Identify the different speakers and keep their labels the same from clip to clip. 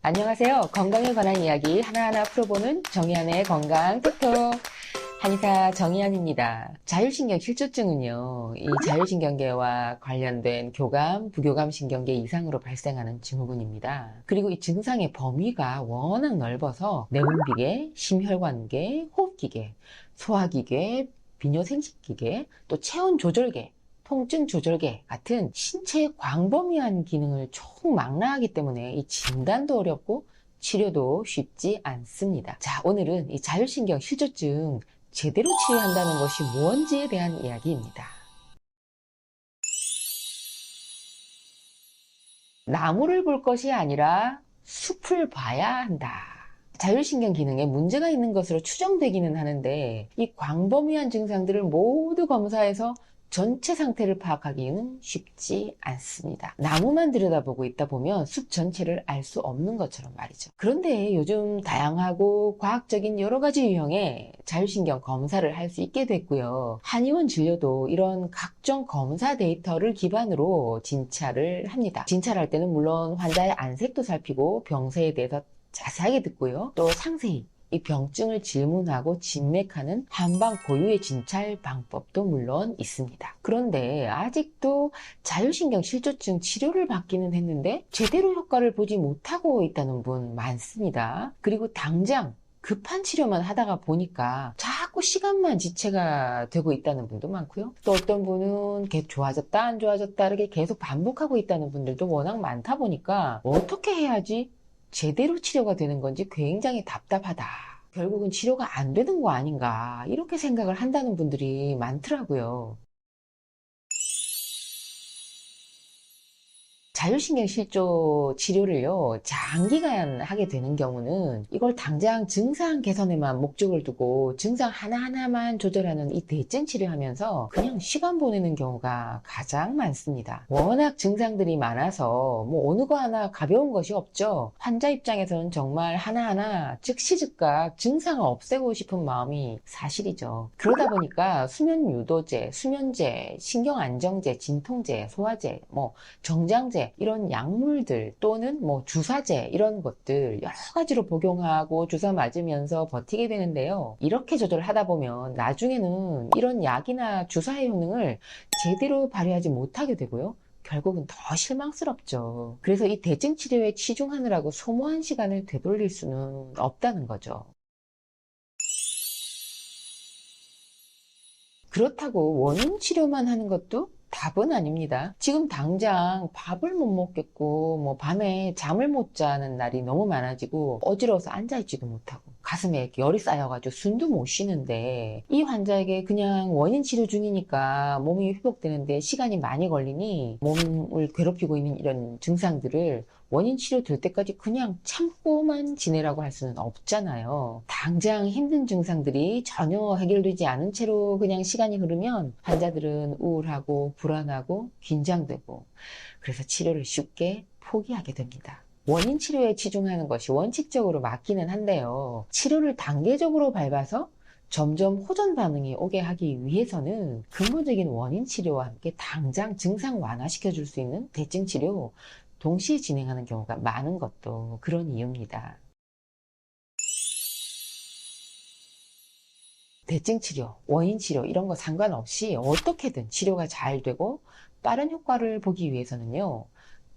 Speaker 1: 안녕하세요. 건강에 관한 이야기 하나하나 풀어보는 정의안의 건강 톡톡. 한의사 정의안입니다. 자율신경 실조증은요, 이 자율신경계와 관련된 교감, 부교감 신경계 이상으로 발생하는 증후군입니다. 그리고 이 증상의 범위가 워낙 넓어서 내분비계, 심혈관계, 호흡기계, 소화기계, 비뇨생식기계, 또 체온조절계, 통증조절계 같은 신체의 광범위한 기능을 총망라하기 때문에 이 진단도 어렵고 치료도 쉽지 않습니다. 자, 오늘은 이 자율신경 실조증 제대로 치료한다는 것이 뭔지에 대한 이야기입니다. 나무를 볼 것이 아니라 숲을 봐야 한다. 자율신경 기능에 문제가 있는 것으로 추정되기는 하는데 이 광범위한 증상들을 모두 검사해서 전체 상태를 파악하기는 쉽지 않습니다. 나무만 들여다보고 있다 보면 숲 전체를 알 수 없는 것처럼 말이죠. 그런데 요즘 다양하고 과학적인 여러 가지 유형의 자율신경 검사를 할 수 있게 됐고요. 한의원 진료도 이런 각종 검사 데이터를 기반으로 진찰을 합니다. 진찰할 때는 물론 환자의 안색도 살피고 병세에 대해서 자세하게 듣고요. 또 상세히 이 병증을 질문하고 진맥하는 한방 고유의 진찰 방법도 물론 있습니다. 그런데 아직도 자율신경 실조증 치료를 받기는 했는데 제대로 효과를 보지 못하고 있다는 분 많습니다. 그리고 당장 급한 치료만 하다가 보니까 자꾸 시간만 지체가 되고 있다는 분도 많고요. 또 어떤 분은 계속 좋아졌다 안 좋아졌다 이렇게 계속 반복하고 있다는 분들도 워낙 많다 보니까 어떻게 해야지 제대로 치료가 되는 건지 굉장히 답답하다. 결국은 치료가 안 되는 거 아닌가 이렇게 생각을 한다는 분들이 많더라고요. 자율신경 실조 치료를요, 장기간 하게 되는 경우는 이걸 당장 증상 개선에만 목적을 두고 증상 하나하나만 조절하는 이 대증 치료하면서 그냥 시간 보내는 경우가 가장 많습니다. 워낙 증상들이 많아서 뭐 어느 거 하나 가벼운 것이 없죠. 환자 입장에서는 정말 하나하나 즉시 즉각 증상을 없애고 싶은 마음이 사실이죠. 그러다 보니까 수면 유도제, 수면제, 신경 안정제, 진통제, 소화제, 정장제 이런 약물들 또는 주사제 이런 것들 여러 가지로 복용하고 주사 맞으면서 버티게 되는데요. 이렇게 조절하다 보면 나중에는 이런 약이나 주사의 효능을 제대로 발휘하지 못하게 되고요. 결국은 더 실망스럽죠. 그래서 이 대증 치료에 치중하느라고 소모한 시간을 되돌릴 수는 없다는 거죠. 그렇다고 원인 치료만 하는 것도 답은 아닙니다. 지금 당장 밥을 못 먹겠고, 밤에 잠을 못 자는 날이 너무 많아지고, 어지러워서 앉아있지도 못하고, 가슴에 이렇게 열이 쌓여가지고 숨도 못 쉬는데, 이 환자에게 그냥 원인 치료 중이니까 몸이 회복되는데 시간이 많이 걸리니, 몸을 괴롭히고 있는 이런 증상들을 원인 치료 될 때까지 그냥 참고만 지내라고 할 수는 없잖아요. 당장 힘든 증상들이 전혀 해결되지 않은 채로 그냥 시간이 흐르면 환자들은 우울하고 불안하고 긴장되고 그래서 치료를 쉽게 포기하게 됩니다. 원인 치료에 치중하는 것이 원칙적으로 맞기는 한데요. 치료를 단계적으로 밟아서 점점 호전 반응이 오게 하기 위해서는 근본적인 원인 치료와 함께 당장 증상 완화시켜 줄 수 있는 대증 치료 동시에 진행하는 경우가 많은 것도 그런 이유입니다. 대증 치료, 원인 치료 이런 거 상관없이 어떻게든 치료가 잘 되고 빠른 효과를 보기 위해서는요.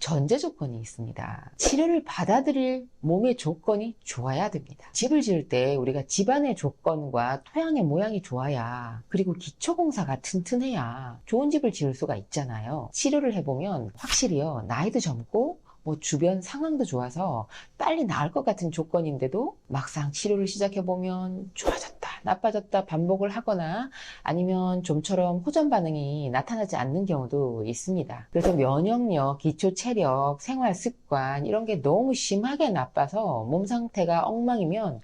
Speaker 1: 전제 조건이 있습니다. 치료를 받아들일 몸의 조건이 좋아야 됩니다. 집을 지을 때 우리가 집안의 조건과 토양의 모양이 좋아야 그리고 기초공사가 튼튼해야 좋은 집을 지을 수가 있잖아요. 치료를 해보면 확실히요. 나이도 젊고 주변 상황도 좋아서 빨리 나을 것 같은 조건인데도 막상 치료를 시작해보면 좋아졌다, 나빠졌다 반복을 하거나 아니면 좀처럼 호전 반응이 나타나지 않는 경우도 있습니다. 그래서 면역력, 기초 체력, 생활 습관 이런 게 너무 심하게 나빠서 몸 상태가 엉망이면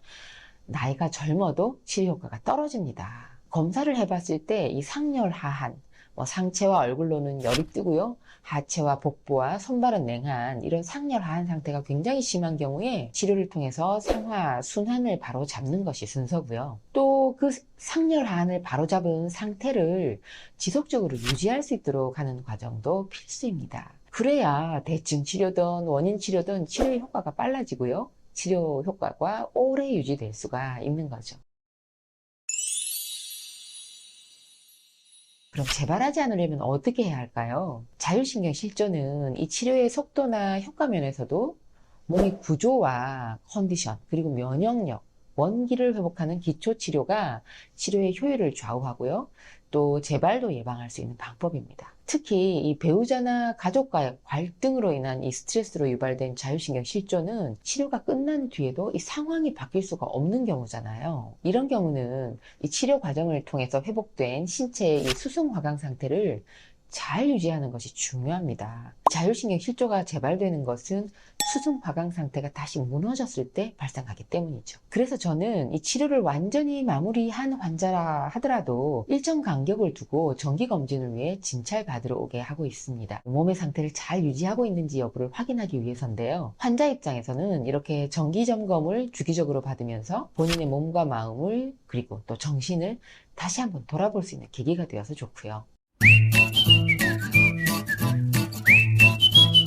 Speaker 1: 나이가 젊어도 치료 효과가 떨어집니다. 검사를 해봤을 때 이 상열 하한, 상체와 얼굴로는 열이 뜨고요. 하체와 복부와 손발은 냉한 이런 상열 하한 상태가 굉장히 심한 경우에 치료를 통해서 상하, 순환을 바로 잡는 것이 순서고요. 또 그 상열 하한을 바로 잡은 상태를 지속적으로 유지할 수 있도록 하는 과정도 필수입니다. 그래야 대증 치료든 원인 치료든 치료의 효과가 빨라지고요. 치료 효과가 오래 유지될 수가 있는 거죠. 그럼 재발하지 않으려면 어떻게 해야 할까요? 자율신경 실조는 이 치료의 속도나 효과 면에서도 몸의 구조와 컨디션, 그리고 면역력, 원기를 회복하는 기초 치료가 치료의 효율을 좌우하고요. 또 재발도 예방할 수 있는 방법입니다. 특히 이 배우자나 가족과의 갈등으로 인한 이 스트레스로 유발된 자율신경 실조는 치료가 끝난 뒤에도 이 상황이 바뀔 수가 없는 경우잖아요. 이런 경우는 이 치료 과정을 통해서 회복된 신체의 이 수승 화강 상태를 잘 유지하는 것이 중요합니다. 자율신경 실조가 재발되는 것은 수승 화강 상태가 다시 무너졌을 때 발생하기 때문이죠. 그래서 저는 이 치료를 완전히 마무리한 환자라 하더라도 일정 간격을 두고 정기 검진을 위해 진찰 받으러 오게 하고 있습니다. 몸의 상태를 잘 유지하고 있는지 여부를 확인하기 위해서인데요. 환자 입장에서는 이렇게 정기 점검을 주기적으로 받으면서 본인의 몸과 마음을 그리고 또 정신을 다시 한번 돌아볼 수 있는 계기가 되어서 좋고요.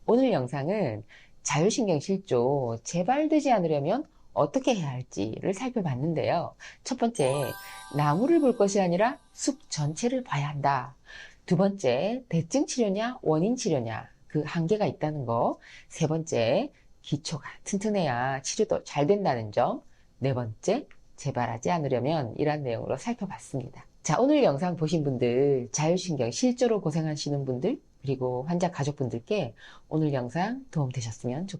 Speaker 1: 오늘 영상은 자율신경 실조 재발되지 않으려면 어떻게 해야 할지를 살펴봤는데요. 첫 번째, 나무를 볼 것이 아니라 숲 전체를 봐야 한다. 두 번째, 대증 치료냐 원인 치료냐 그 한계가 있다는 거. 세 번째, 기초가 튼튼해야 치료도 잘 된다는 점. 네 번째, 재발하지 않으려면 이런 내용으로 살펴봤습니다. 자, 오늘 영상 보신 분들, 자율신경 실조로 고생하시는 분들, 그리고 환자 가족분들께 오늘 영상 도움 되셨으면 좋겠습니다.